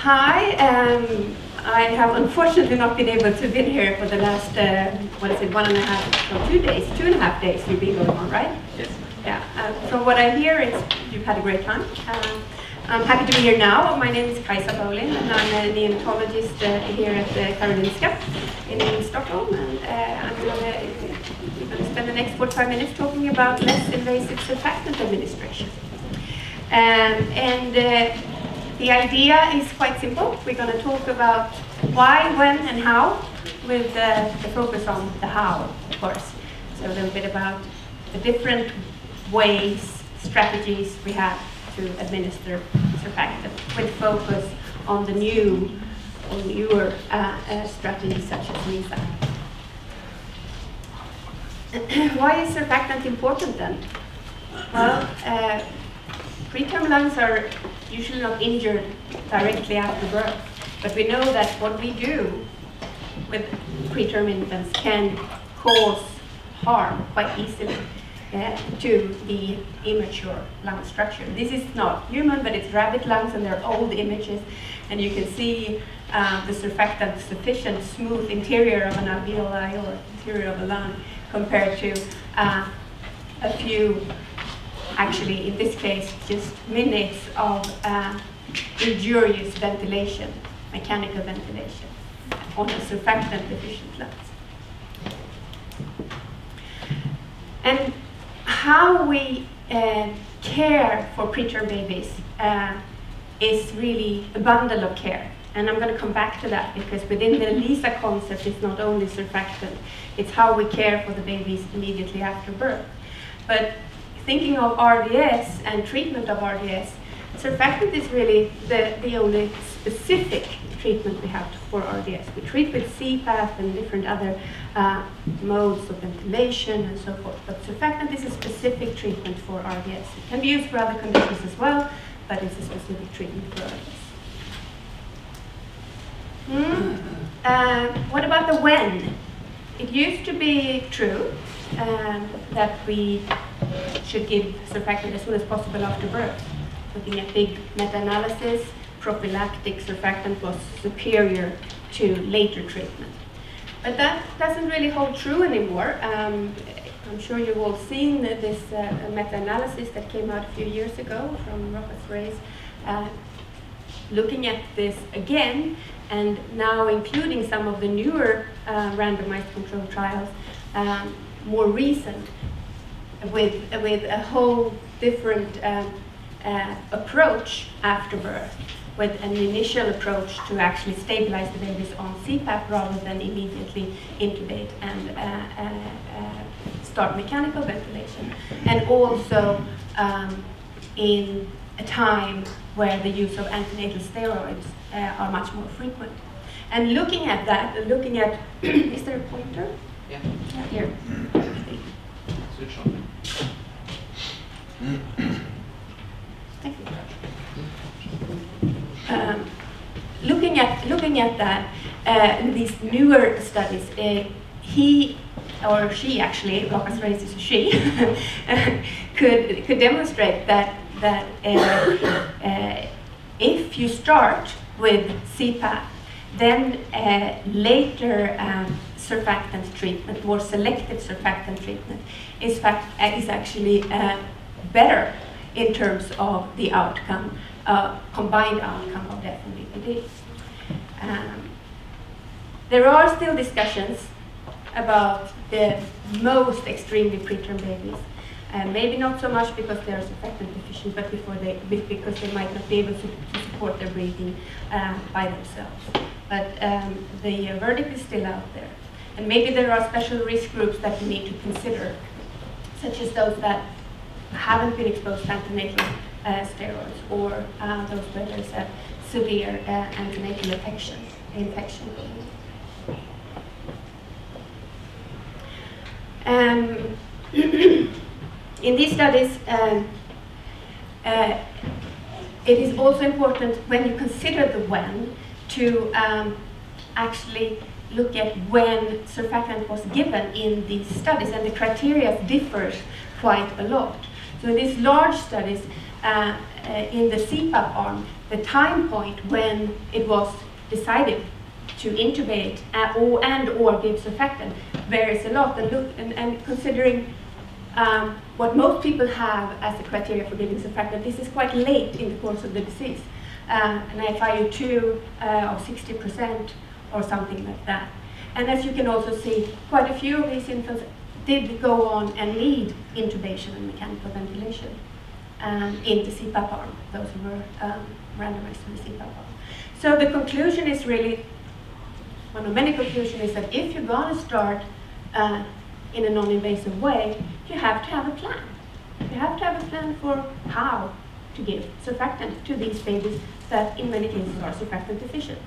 Hi, I have unfortunately not been able to be here for the last, what is it, 2 days, 2.5 days you've been going on, right? Yes. Yeah, from what I hear, you've had a great time. I'm happy to be here now. My name is Kajsa Bohlin, and I'm a neonatologist here at Karolinska in Stockholm. And I'm going to spend the next 45 minutes talking about less invasive surfactant administration. The idea is quite simple. We're going to talk about why, when, and how, with the focus on the how, of course. So a little bit about the different ways, strategies we have to administer surfactant, with focus on the new or newer strategies such as NISA. Why is surfactant important then? Well, preterm lungs are usually not injured directly after birth, but we know that what we do with preterm infants can cause harm quite easily to the immature lung structure. This is not human, but it's rabbit lungs, and they're old images, and you can see the surfactant sufficient smooth interior of an alveoli or interior of a lung compared to a few, actually in this case, just minutes of injurious ventilation, mechanical ventilation on a surfactant deficient lungs. And how we care for preterm babies is really a bundle of care. And I'm going to come back to that, because within the LISA concept, it's not only surfactant, it's how we care for the babies immediately after birth. But thinking of RDS and treatment of RDS, surfactant is really the only specific treatment we have for RDS. We treat with CPAP and different other modes of ventilation and so forth, but surfactant is a specific treatment for RDS. It can be used for other conditions as well, but it's a specific treatment for RDS. What about the when? It used to be true that we should give surfactant as soon as possible after birth. Looking at big meta-analysis, prophylactic surfactant was superior to later treatment. But that doesn't really hold true anymore. I'm sure you've all seen this meta-analysis that came out a few years ago from Roberts Reyes, looking at this again, and now including some of the newer randomized controlled trials, more recent, with a whole different approach after birth, with an initial approach to actually stabilize the babies on CPAP rather than immediately intubate and start mechanical ventilation. And also in a time where the use of antenatal steroids are much more frequent. And looking at that, looking at, is there a pointer? Yeah. Here. Switch on. Thank you. Looking at that, these newer studies, he or she, actually, Roberts Reyes is a she, could demonstrate that if you start with CPAP, then later surfactant treatment, more selective surfactant treatment, is actually better in terms of the outcome, combined outcome of death and BPD. There are still discussions about the most extremely preterm babies. Maybe not so much because they are surfactant deficient, but because they might not be able to support their breathing by themselves. But the verdict is still out there. And maybe there are special risk groups that we need to consider, such as those that haven't been exposed to antenatal steroids, or those where there's a severe antenatal infection. In these studies, it is also important, when you consider the when, to actually look at when surfactant was given in these studies, and the criteria differs quite a lot. So in these large studies, in the CPAP arm, the time point when it was decided to intubate or give surfactant varies a lot. And considering what most people have as a criteria for giving surfactant, this is quite late in the course of the disease. An FiO2 of 60% or something like that. And as you can also see, quite a few of these infants did go on and need intubation and mechanical ventilation in the CPAP arm, those who were randomized to the CPAP arm. So the conclusion is really, one of many conclusions is that if you're going to start in a non-invasive way, you have to have a plan. You have to have a plan for how to give surfactant to these babies that in many cases are surfactant deficient.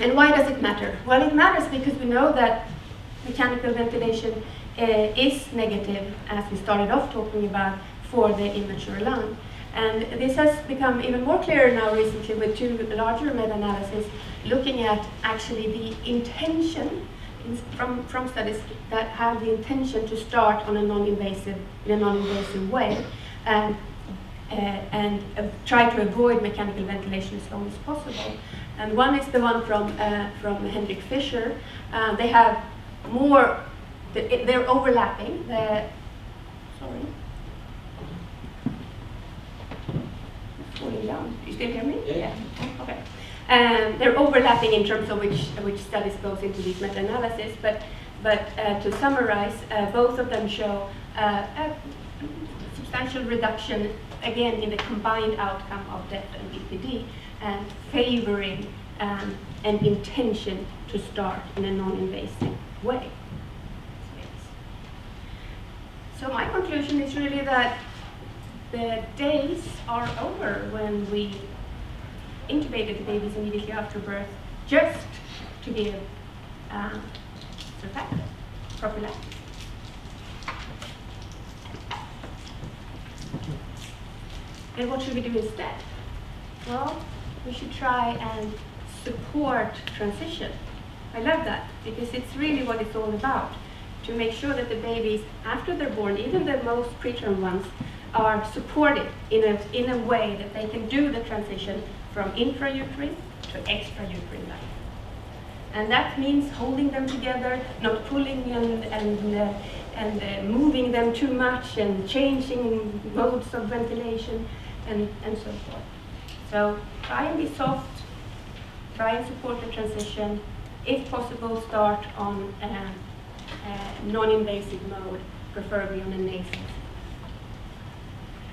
And why does it matter? Well, it matters because we know that mechanical ventilation is negative, as we started off talking about, for the immature lung. And this has become even more clear now recently with two larger meta-analyses looking at actually the intention from studies that have the intention to start on a non-invasive, in a non-invasive way and try to avoid mechanical ventilation as long as possible. And one is the one from Hendrik Fischer. They have more, they're overlapping. Sorry. Falling down. Do you still hear me? Yeah. Okay. They're overlapping in terms of which studies goes into these meta-analysis, but to summarize, both of them show a substantial reduction, again, in the combined outcome of death and BPD, and favoring an intention to start in a non-invasive way. So my conclusion is really that the days are over when we intubated the babies immediately after birth just to give surfactant, prophylactic. And what should we do instead? Well, we should try and support transition. I love that because it's really what it's all about, to make sure that the babies, after they're born, even the most preterm ones, are supported in a way that they can do the transition from intrauterine to extrauterine life. And that means holding them together, not pulling and moving them too much, and changing modes of ventilation, and so forth. So try and be soft, try and support the transition. If possible, start on a non-invasive mode, preferably on a nasal.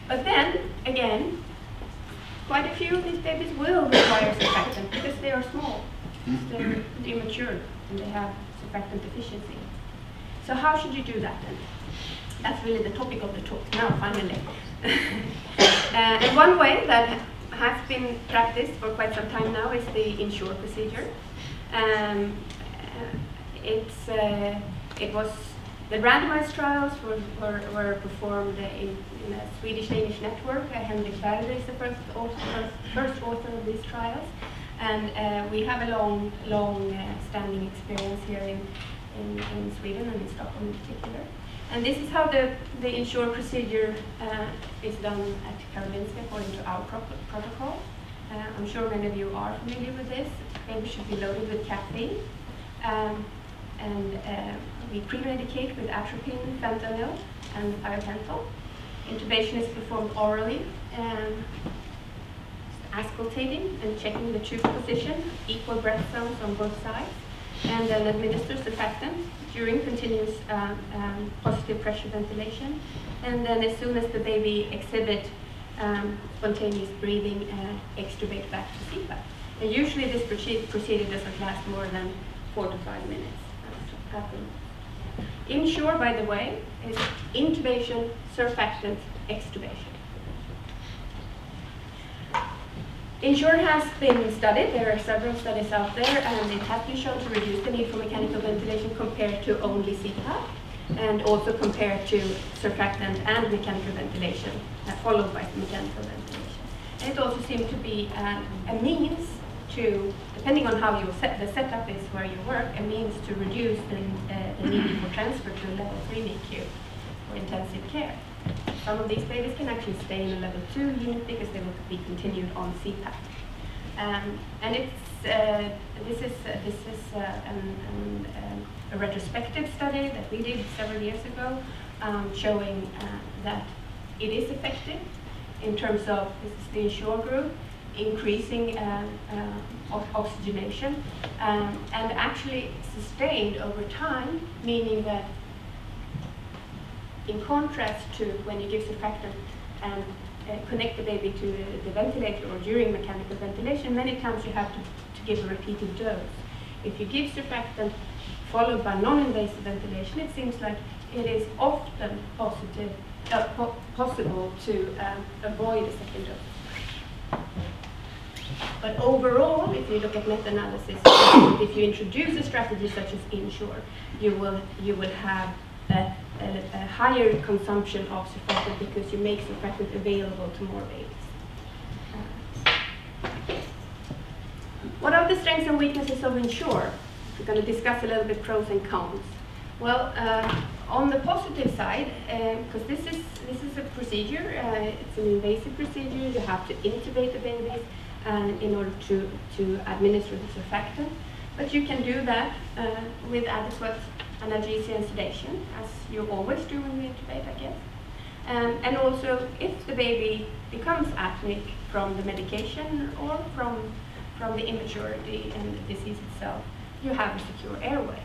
But then, again, quite a few of these babies will require surfactant because they are small, they're immature, and they have surfactant deficiency. So how should you do that then? That's really the topic of the talk now, finally. And one way that has been practiced for quite some time now is the INSURE procedure. It was the randomized trials were performed in a Swedish-Danish network. Henrik Berger is the first author of these trials, and we have a long standing experience here in Sweden and in Stockholm in particular. And this is how the INSURE procedure is done at Karolinska according to our protocol. I'm sure many of you are familiar with this. Babies should be loaded with caffeine. We pre-medicate with atropine, fentanyl, and piopental. Intubation is performed orally, auscultating and checking the tube position, equal breath zones on both sides, and then administer surfactant during continuous positive pressure ventilation. And then as soon as the baby exhibits spontaneous breathing, extubate back to CPAP. And usually this procedure doesn't last more than 4 to 5 minutes. INSURE, by the way, is intubation, surfactant, extubation. INSURE has been studied. There are several studies out there, and it has been shown to reduce the need for mechanical ventilation compared to only CPAP, and also compared to surfactant and mechanical ventilation, followed by mechanical ventilation. And it also seems to be a means to, depending on how the setup is where you work, a means to reduce the need for transfer to level 3 NICU for intensive care. Some of these babies can actually stay in a level 2 unit because they will be continued on CPAP. And this is a retrospective study that we did several years ago, showing that it is effective in terms of, this is the INSURE group, increasing oxygenation, and actually sustained over time, meaning that in contrast to when you give surfactant and connect the baby to the ventilator or during mechanical ventilation, many times you have to give a repeated dose. If you give surfactant followed by non-invasive ventilation, it seems like it is often possible to avoid a second dose. But overall, if you look at meta-analysis, if you introduce a strategy such as INSURE, you will have a higher consumption of surfactant because you make surfactant available to more babies. What are the strengths and weaknesses of INSURE? We're going to discuss a little bit pros and cons. Well, on the positive side, because this is a procedure, it's an invasive procedure. You have to intubate the babies in order to administer the surfactant. But you can do that with adequate analgesia and sedation, as you always do when you intubate, I guess. And also, if the baby becomes apneic from the medication or from the immaturity and the disease itself, you have a secure airway.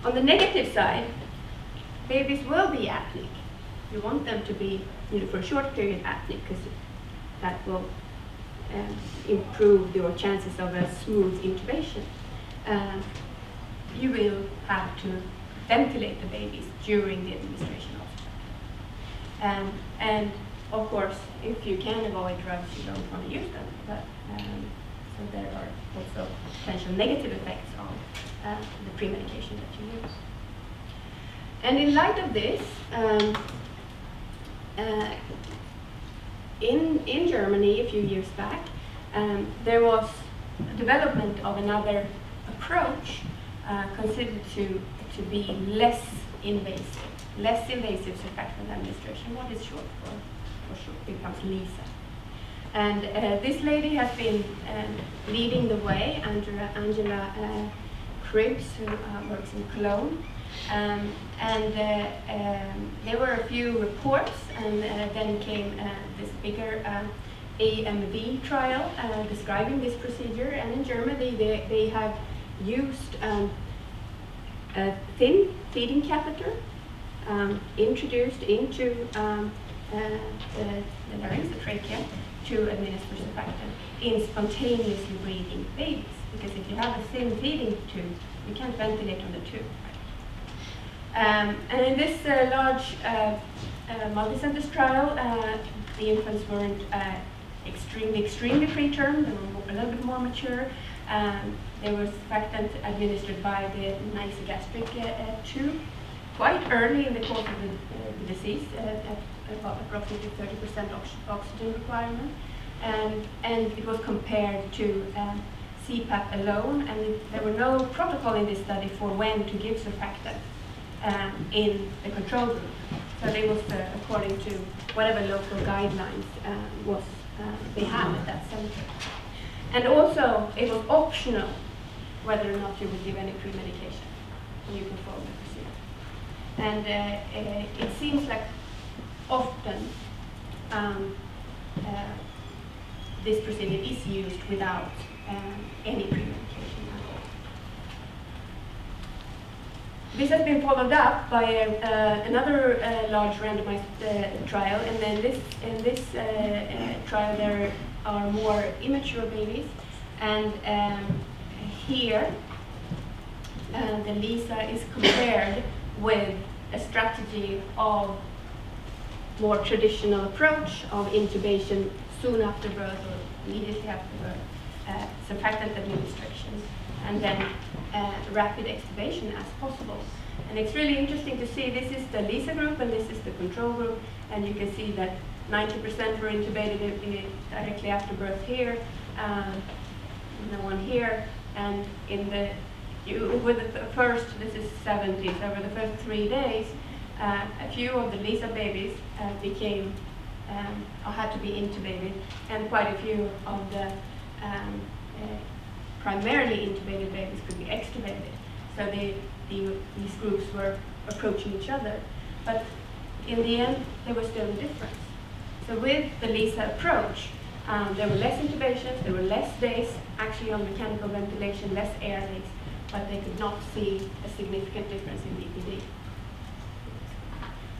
On the negative side, babies will be apneic. You want them to be, for a short period, apneic, because that will improve your chances of a smooth intubation. You will have to ventilate the babies during the administration of surfactant. And of course, if you can avoid drugs, you don't want to use them. But, so there are also potential negative effects on the pre-medication that you use. And in light of this, in Germany a few years back, there was a development of another approach considered to be less invasive surfactant administration. What is short for becomes LISA. And this lady has been leading the way, Angela Cribs, who works in Cologne. And there were a few reports, and then came this bigger AMV trial describing this procedure. And in Germany, they have used a thin feeding catheter introduced into the larynx, the trachea, to administer surfactant in spontaneously breathing babies. Because if you have a thin feeding tube, you can't ventilate on the tube. And in this large multi-center trial, the infants weren't extremely preterm. They were a little bit more mature. There was surfactant administered by the nasogastric tube quite early in the course of the disease, at about approximately 30% oxygen requirement. And it was compared to CPAP alone, and there were no protocol in this study for when to give surfactant in the control group. So they was according to whatever local guidelines they had at that center. And also, it was optional whether or not you would give any pre-medication when you perform the procedure. And it seems like often this procedure is used without any pre-medication at all. This has been followed up by another large randomized trial, and then in this trial there are more immature babies, and here the LISA is compared with a strategy of more traditional approach of intubation soon after birth or immediately after birth, surfactant administration, and then rapid extubation as possible. And it's really interesting to see, this is the LISA group and this is the control group, and you can see that 90% were intubated directly after birth here, no one here, and with the first, this is 70, so over the first 3 days, a few of the LISA babies became or had to be intubated, and quite a few of the primarily intubated babies could be extubated. So these groups were approaching each other. But in the end, there was still a difference. So with the LISA approach, there were less intubations, there were less days actually on mechanical ventilation, less air days, but they could not see a significant difference in BPD.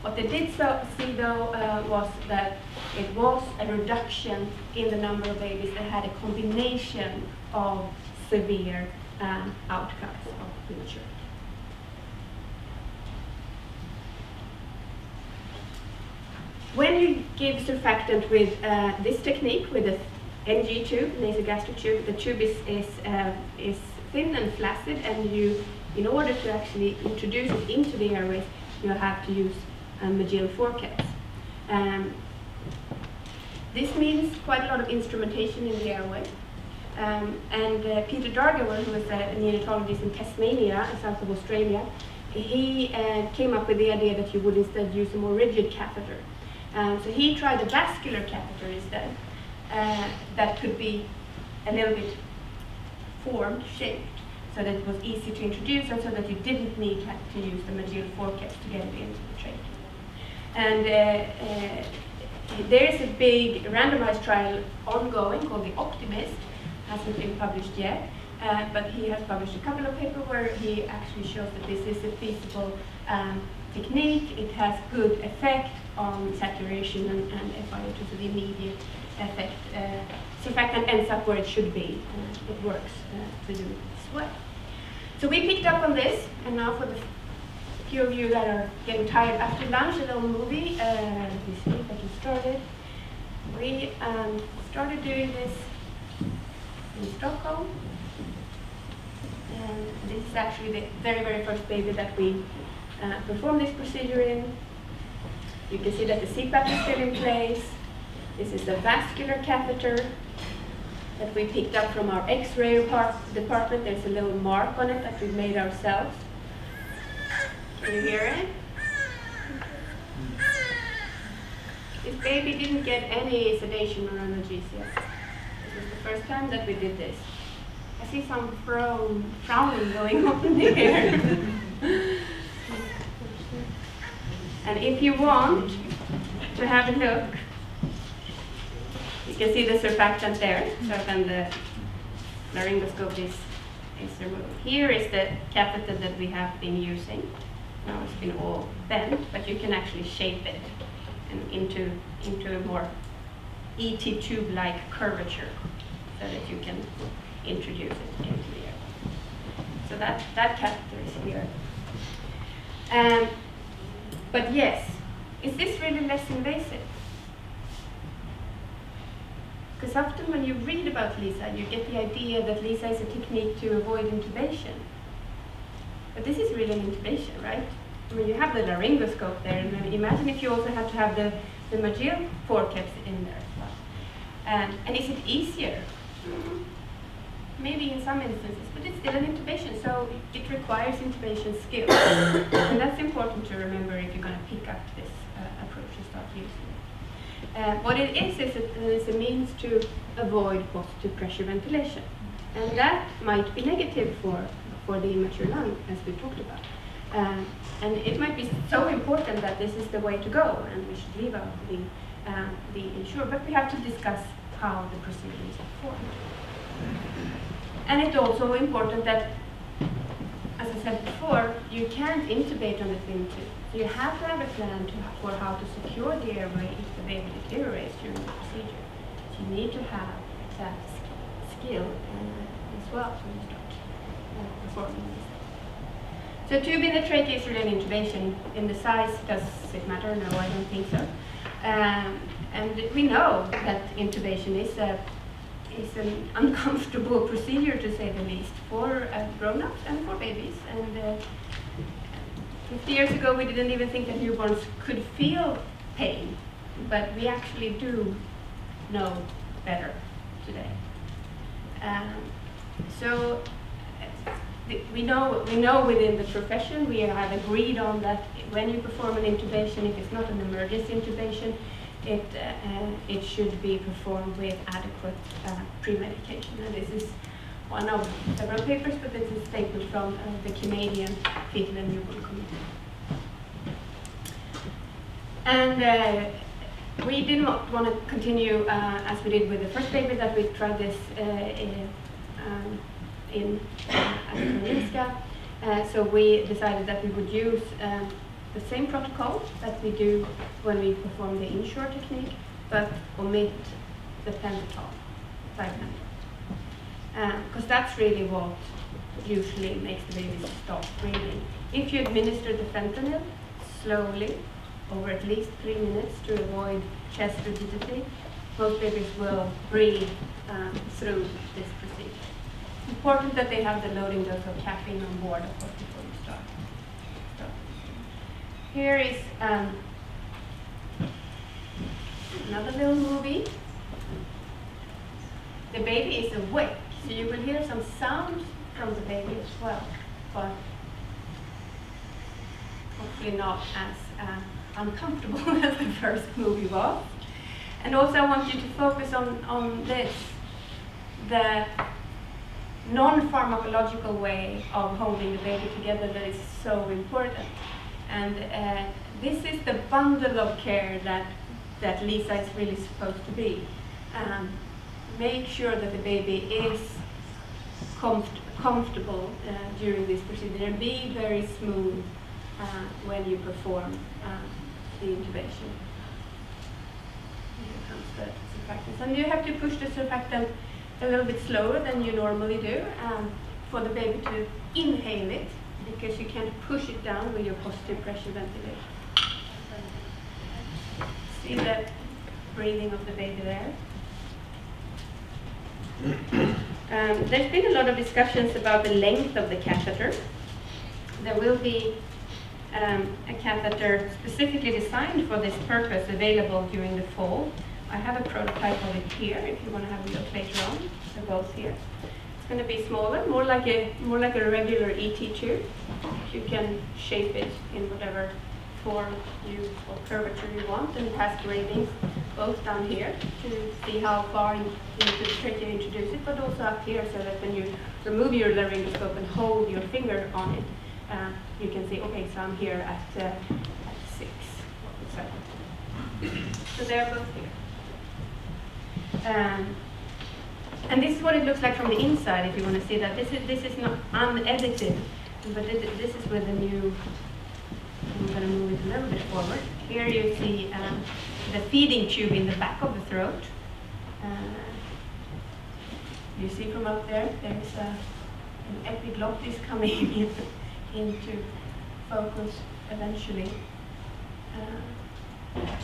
What they did see though was that it was a reduction in the number of babies that had a combination of severe outcomes of prematurity. When you give surfactant with this technique, with a NG tube, nasogastric tube, the tube is thin and flaccid, and you, in order to actually introduce it into the airways, you have to use magill forceps. This means quite a lot of instrumentation in the airway. Peter Dargawer, who was a neonatologist in Tasmania, south of Australia, he came up with the idea that you would instead use a more rigid catheter. So he tried a vascular catheter instead, that could be a little bit formed, shaped, so that it was easy to introduce and so that you didn't need to use the magill forceps to get it into the trachea. And there is a big randomized trial ongoing called the Optimist. Hasn't been published yet, but he has published a couple of papers where he actually shows that this is a feasible technique. It has good effect on saturation and FiO2, so the immediate effect. Surfactant ends up where it should be. It works to do it this way. So we picked up on this, and now for the few of you that are getting tired after lunch, a little movie. Let me see if I can start it. We started doing this in Stockholm. And this is actually the very, very first baby that we performed this procedure in. You can see that the CPAP is still in place. This is the vascular catheter that we picked up from our X-ray department. There's a little mark on it that we made ourselves. Can you hear it? This baby didn't get any sedation or analgesia. This was the first time that we did this. I see some frowning going on in the air. And if you want to have a look, you can see the surfactant there. So then the laryngoscope is removed. Here is the catheter that we have been using. Now it's been all bent, but you can actually shape it and into a more ET tube-like curvature so that you can introduce it into the air. So that catheter is here. But yes, is this really less invasive? Because often when you read about LISA, you get the idea that LISA is a technique to avoid intubation. But this is really an intubation, right? I mean, you have the laryngoscope there, and then imagine if you also had to have the magill forceps in there as well. And is it easier? Maybe in some instances, but it's still an intubation, so it requires intubation skills. And that's important to remember if you're going to pick up this approach and start using it. What it is a means to avoid positive pressure ventilation. And that might be negative for the immature lung, as we talked about. And it might be so important that this is the way to go, and we should leave out the insure. But we have to discuss how the procedure is performed. And it's also important that, as I said before, you can't intubate on the thin tube. So you have to have a plan for how to secure the airway if the baby deteriorates during the procedure. So you need to have that skill as well when you start performing this. So tube in the trachea is really an intubation. In the size, does it matter? No, I don't think so. And we know that intubation is an uncomfortable procedure, to say the least, for grown-ups and for babies. And 50 years ago, we didn't even think that newborns could feel pain, but we actually do know better today. So we know within the profession, we have agreed on that when you perform an intubation, if it's not an emergency intubation, it should be performed with adequate pre-medication. And this is one of several papers, but this is a statement from the Canadian Fetal and Newborn Committee. And we did not want to continue as we did with the first paper, that we tried this in Karolinska. So we decided that we would use the same protocol that we do when we perform the inshore technique, but omit the pentotal, because that's really what usually makes the baby stop breathing. If you administer the fentanyl slowly over at least 3 minutes to avoid chest rigidity, most babies will breathe through this procedure. It's important that they have the loading dose of caffeine on board, of course, before you start. Here is another little movie. The baby is awake, so you will hear some sound from the baby as well, but hopefully not as uncomfortable as the first movie was. And also I want you to focus on this, the non-pharmacological way of holding the baby together that is so important. And this is the bundle of care that Lisa is really supposed to be. Make sure that the baby is comfortable during this procedure, and be very smooth when you perform the intubation. Here comes the surfactant. And you have to push the surfactant a little bit slower than you normally do for the baby to inhale it, because you can't push it down with your positive pressure ventilator. See the breathing of the baby there? There's been a lot of discussions about the length of the catheter. There will be a catheter specifically designed for this purpose available during the fall. I have a prototype of it here if you want to have a look later on. They're both here. It's going to be smaller, more like a regular ET tube. You can shape it in whatever form or curvature you want, and it has gratings both down here to see how far into the trach you introduce it, but also up here so that when you remove your laryngoscope and hold your finger on it, you can see, okay, so I'm here at 6 or 7. So they're both here. And this is what it looks like from the inside, if you want to see that. This is not unedited, but this is with the new. I'm going to move it a little bit forward. Here you see the feeding tube in the back of the throat. You see from up there, there's an epiglottis coming into focus eventually.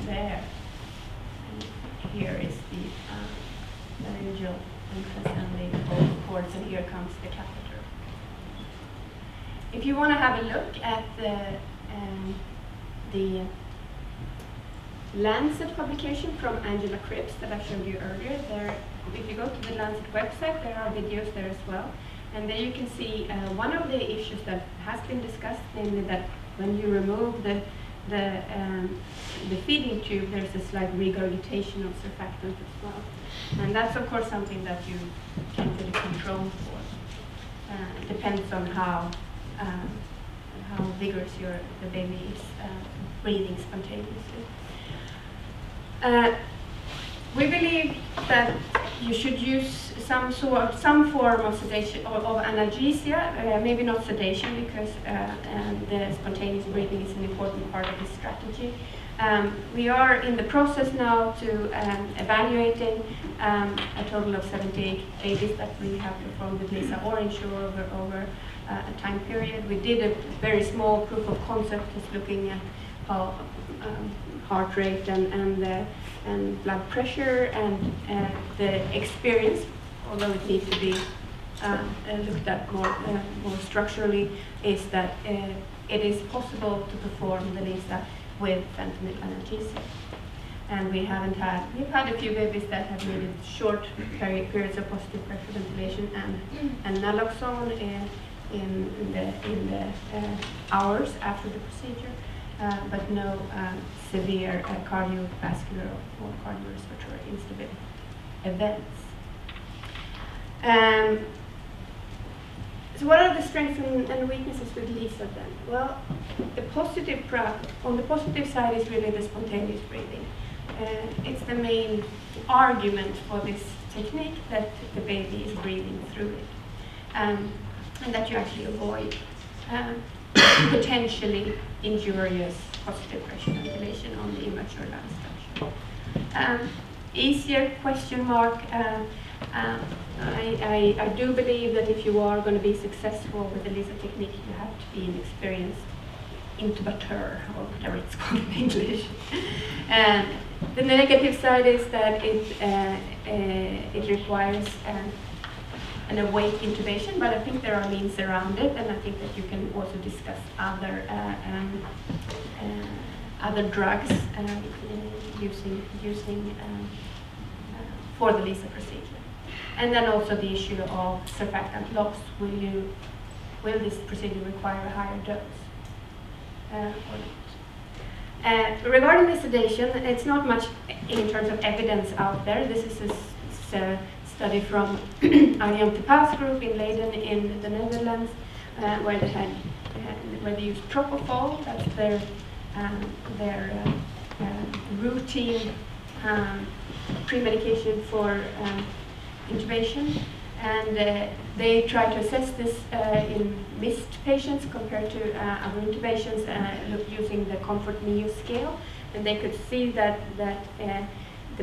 There. And here is the laryngeal entrance and the vocal cords, and here comes the catheter. If you want to have a look at the Lancet publication from Angela Cripps that I showed you earlier, there, if you go to the Lancet website, there are videos there as well. And there you can see one of the issues that has been discussed, namely that when you remove the feeding tube, there's a slight regurgitation of surfactant as well. And that's of course something that you can't really control for. It depends on how vigorous the baby is breathing spontaneously. We believe that you should use some form of sedation or of analgesia, maybe not sedation, because the spontaneous breathing is an important part of this strategy. We are in the process now to evaluating a total of 78 babies that we have performed with Lisa Orange over a time period. We did a very small proof of concept, just looking at how heart rate and blood pressure and the experience, although it needs to be looked at more structurally, is that it is possible to perform the Lisa with fentanyl analgesia. And we've had a few babies that have needed short periods of positive pressure ventilation, and naloxone in the hours after the procedure, but no severe cardiovascular or cardiorespiratory instability events. So what are the strengths and weaknesses with LISA then? Well, on the positive side is really the spontaneous breathing. It's the main argument for this technique, that the baby is breathing through it, and that you actually avoid potentially injurious positive pressure ventilation on the immature lung structure. Easier question mark. I do believe that if you are going to be successful with the LISA technique, you have to be an experienced intubateur, or whatever it's called in English. And the negative side is that it requires an awake intubation, but I think there are means around it, and I think that you can also discuss other drugs using for the LISA procedure. And then also the issue of surfactant loss. Will this procedure require a higher dose or not? Regarding the sedation, it's not much in terms of evidence out there. This is a study from Untitled group in Leiden in the Netherlands, where they used propofol. That's their routine pre-medication for intubation, and they try to assess this in missed patients compared to other intubations using the Comfort Neo scale, and they could see that the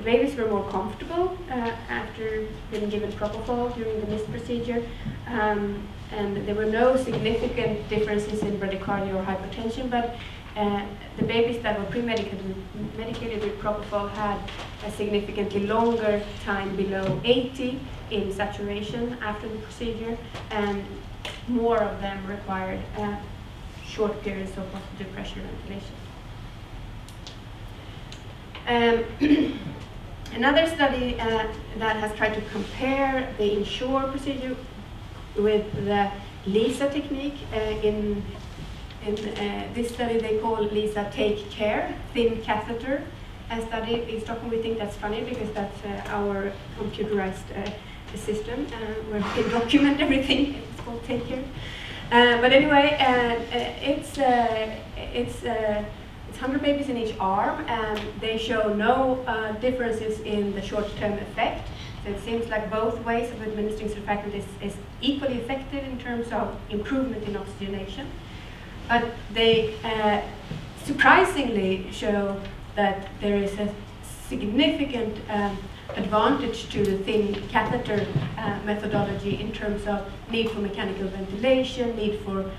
babies were more comfortable after being given propofol during the missed procedure, and there were no significant differences in bradycardia or hypertension, but the babies that were pre-medicated with propofol had a significantly longer time below 80 in saturation after the procedure, and more of them required short periods of positive pressure ventilation. Another study that has tried to compare the INSURE procedure with the LISA technique in this study they call LISA Take Care, thin catheter study. In Stockholm we think that's funny because that's our computerized system where we can document everything. It's called Take Care. But anyway, it's 100 babies in each arm, and they show no differences in the short-term effect. So it seems like both ways of administering surfactant is equally effective in terms of improvement in oxygenation. But they surprisingly show that there is a significant advantage to the thin catheter methodology in terms of need for mechanical ventilation, need for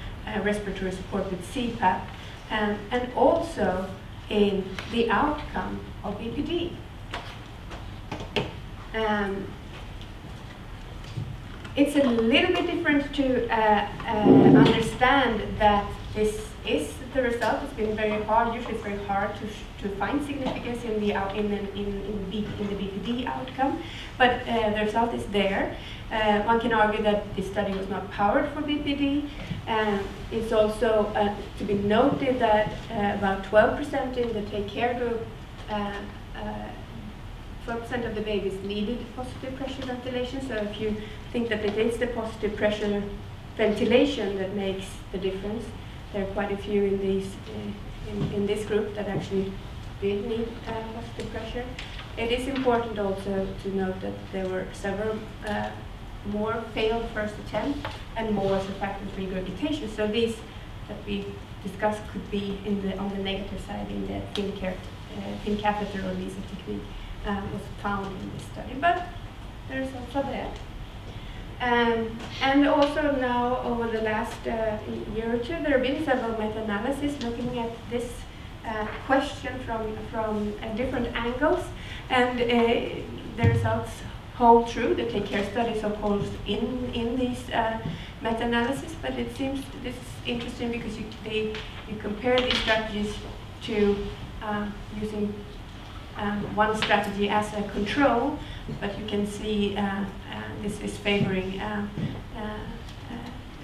respiratory support with CPAP, and also in the outcome of BPD. It's a little bit different to understand that this is the result. It's been very hard. Usually, it's very hard to find significance in the BPD outcome, but the result is there. One can argue that this study was not powered for BPD. It's also to be noted that about 12% in the Take Care group, 12% of the babies needed positive pressure ventilation. So if you think that it is the positive pressure ventilation that makes the difference, there are quite a few in this group that actually did need positive pressure. It is important also to note that there were several more failed first attempt and more surfactant regurgitation. So these that we discussed could be on the negative side in the thin catheter or LISA technique was found in this study, but there's also there. And also now, over the last year or two, there have been several meta-analyses looking at this question from different angles, and the results hold true. The Take Care studies, of course, in these meta-analysis, but it seems this is interesting because you compare these strategies to using one strategy as a control, but you can see this is favoring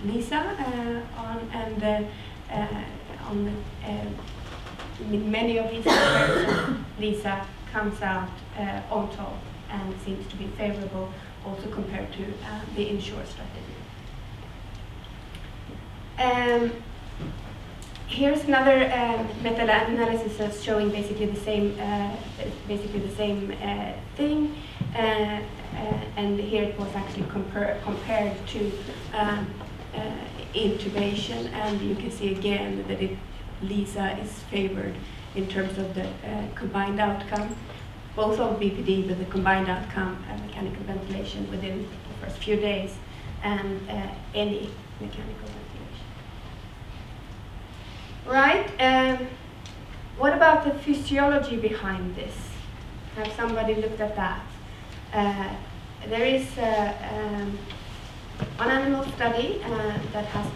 Lisa in many of these comparisons, Lisa comes out on top and seems to be favorable also compared to the Ensure strategy. Here's another meta-analysis that's showing basically the same thing, and here it was actually compared to intubation, and you can see again that Lisa is favored in terms of the combined outcome, both of BPD, but the combined outcome and mechanical ventilation within the first few days, and any mechanical ventilation. Right, what about the physiology behind this? Have somebody looked at that? There is one animal study that has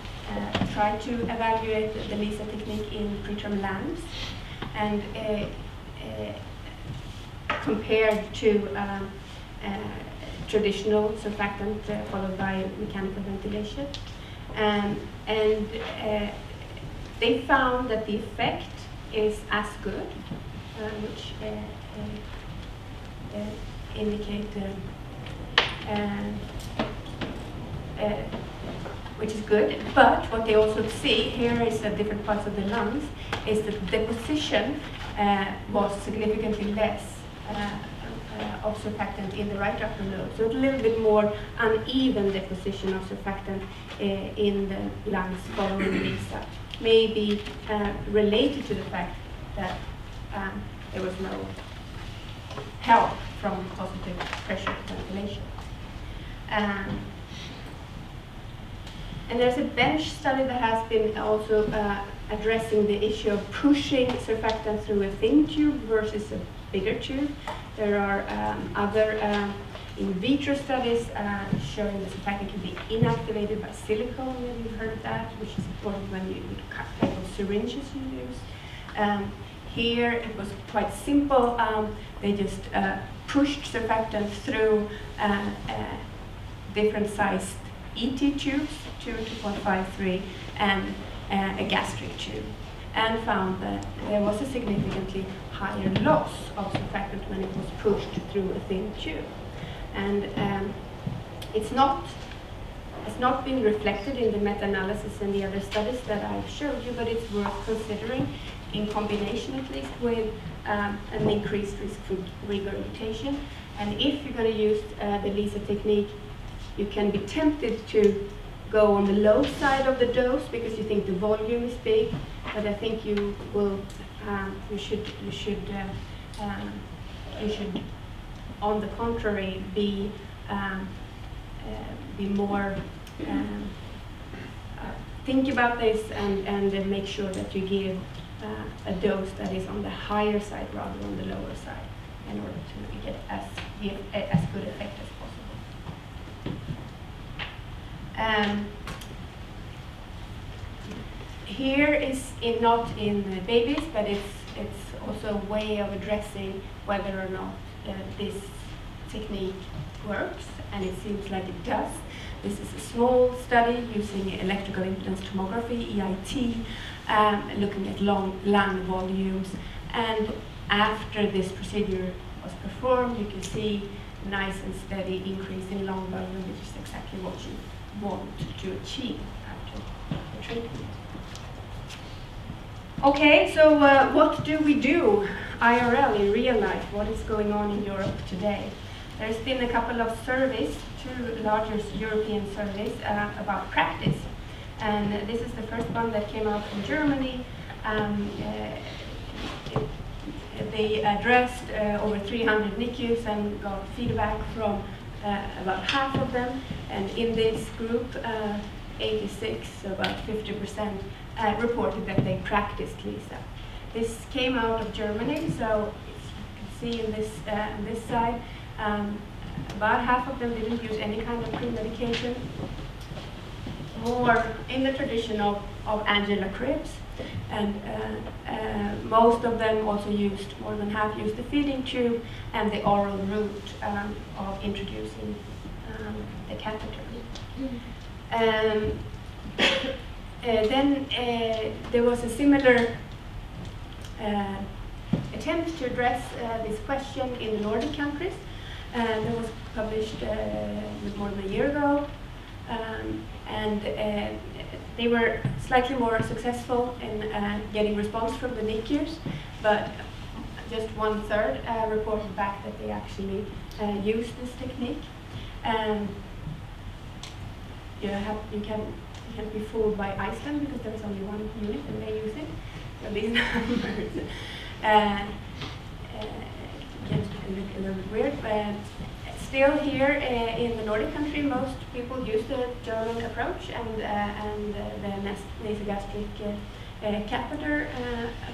tried to evaluate the Lisa technique in preterm lambs, and compared to traditional surfactant followed by mechanical ventilation, and they found that the effect is as good, which indicate which is good. But what they also see here is that different parts of the lungs is that the deposition was significantly less of surfactant in the right upper lobe. So it's a little bit more uneven deposition of surfactant in the lungs following Lisa. Maybe related to the fact that there was no help from positive pressure ventilation. And there's a bench study that has been also addressing the issue of pushing surfactant through a thin tube versus a bigger tube. There are other in vitro studies showing that surfactant can be inactivated by silicone. Maybe you've heard of that, which is important when you cut type of syringes you use. Here it was quite simple. They just pushed surfactant through different sized ET tubes, 2 to 2.53, and a gastric tube, and found that there was a significantly higher loss of surfactant when it was pushed through a thin tube. And it's not been reflected in the meta-analysis and the other studies that I've showed you, but it's worth considering in combination at least with an increased risk for regurgitation. And if you're going to use the Lisa technique, you can be tempted to go on the low side of the dose because you think the volume is big, but I think you will, you should on the contrary, be more think about this and make sure that you give a dose that is on the higher side rather than the lower side in order to get as good effect as possible. Here is not in babies, but it's also a way of addressing whether or not this technique works, and it seems like it does. This is a small study using electrical impedance tomography, EIT, looking at lung volumes, and after this procedure was performed, you can see a nice and steady increase in lung volume, which is exactly what you want to achieve after the treatment. Okay, so what do we do IRL in real life? What is going on in Europe today? There's been a couple of surveys, 2 larger European surveys about practice. And this is the first one that came out from Germany. They addressed over 300 NICUs and got feedback from about half of them. And in this group, 86, so about 50%, reported that they practiced Lisa. This came out of Germany, so as you can see in this side, about half of them didn't use any kind of pre-medication, more in the tradition of Angela Cribs, and most of them also used, more than half used the feeding tube and the oral route of introducing the catheter. Then there was a similar attempt to address this question in the Nordic countries. That was published more than a year ago. And they were slightly more successful in getting response from the NICUs, but just 1/3 reported back that they actually used this technique. You can't be fooled by Iceland because there's only one unit and they use it. So these numbers can look a little bit weird, but still here in the Nordic country, most people use the German approach and the nasogastric catheter.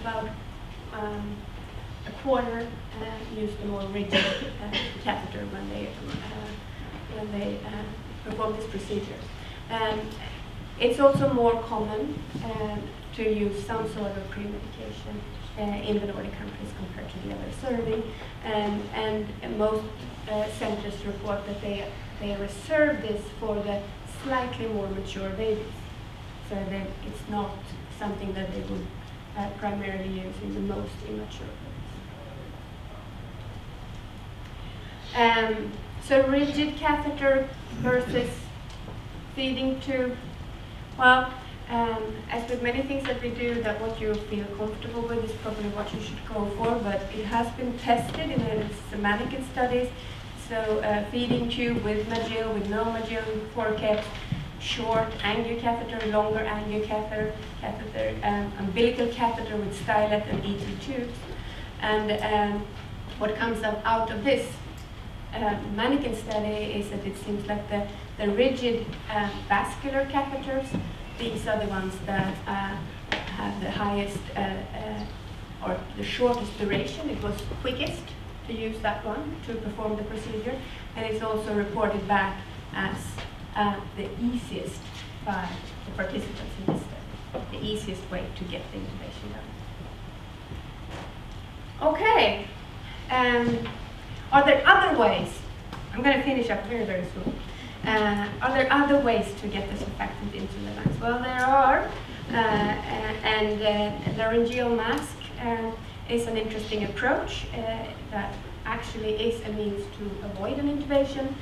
About a quarter use the more rigid catheter when they perform this procedure. It's also more common to use some sort of pre-medication in the Nordic countries compared to the other serving, and most centers report that they reserve this for the slightly more mature babies, so that it's not something that they would primarily use in the most immature babies. So rigid catheter versus feeding tube. Well, as with many things that we do, that what you feel comfortable with is probably what you should go for, but it has been tested in some mannequin studies. So feeding tube with Magil, with no Magil, forceps, short angio catheter, longer angio catheter, umbilical catheter with stylet and ET tubes. And what comes out of this mannequin study is that it seems like the rigid vascular catheters, these are the ones that have the highest or the shortest duration. It was quickest to use that one to perform the procedure, and it's also reported back as the easiest by the participants in this study, the easiest way to get the intubation done. Okay, are there other ways? I'm going to finish up very, very soon. Are there other ways to get the surfactant into the lungs? Well, there are, and laryngeal mask is an interesting approach that actually is a means to avoid an intubation.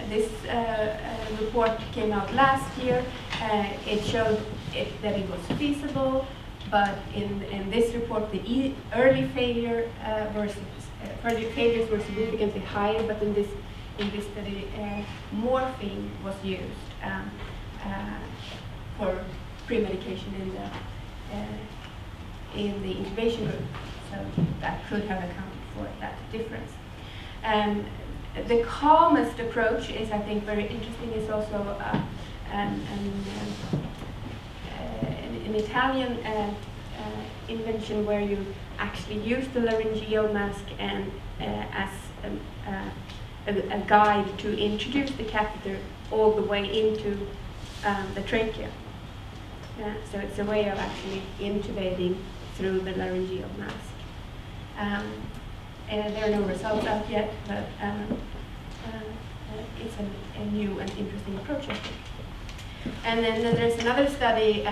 This report came out last year. It showed that it was feasible, but in this report, the early failure failures were significantly higher. But in this study, morphine was used for pre-medication in the intubation group, so that could have accounted for that difference. The calmest approach is, I think, very interesting. Is also an Italian invention where you actually use the laryngeal mask and as a guide to introduce the catheter all the way into the trachea. So it's a way of actually intubating through the laryngeal mask. And there are no results out yet, but it's a new and interesting approach, I think. And then there's another study,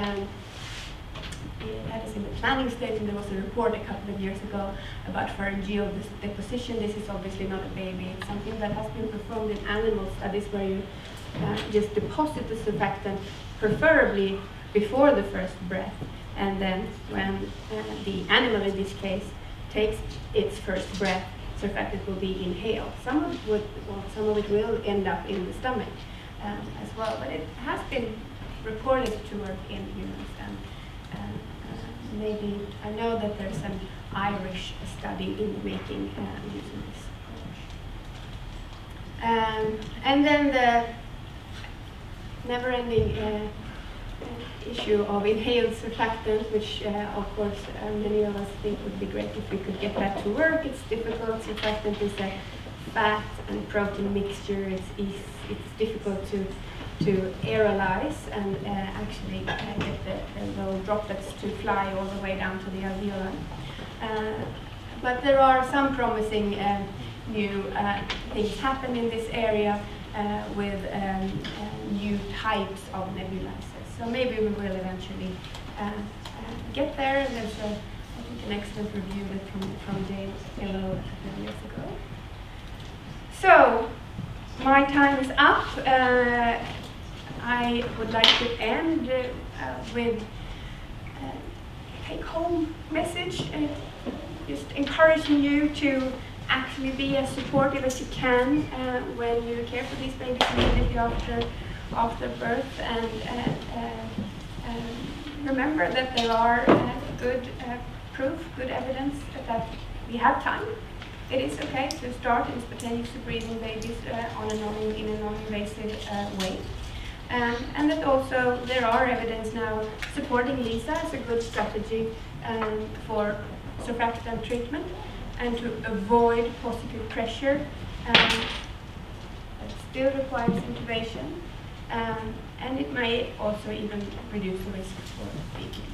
that is in the planning stage, and there was a report a couple of years ago about pharyngeal deposition. This is obviously not a baby. It's something that has been performed in animal studies where you just deposit the surfactant, preferably before the first breath, and then when the animal, in this case, takes its first breath, surfactant will be inhaled. Some of it will end up in the stomach as well, but it has been reported to work in humans. And maybe, I know that there's an Irish study in making using this approach. And then the never-ending issue of inhaled surfactant, which of course many of us think would be great if we could get that to work. It's difficult. Surfactant is a fat and protein mixture. It's difficult to aerolize and actually get the little droplets to fly all the way down to the alveoli. But there are some promising new things happen in this area. with new types of nebulizers. So maybe we will eventually get there. And there's I think an excellent review that from James Hello a couple of years ago. So my time is up. I would like to end with a take-home message, just encouraging you to actually be as supportive as you can when you care for these babies immediately after birth, and remember that there are good proof, good evidence that we have time. It is okay to start in spontaneously breathing babies in a non-invasive way. And that also there are evidence now supporting LISA as a good strategy for surfactant treatment and to avoid positive pressure that still requires intubation, and it may also even reduce the risk for leaking.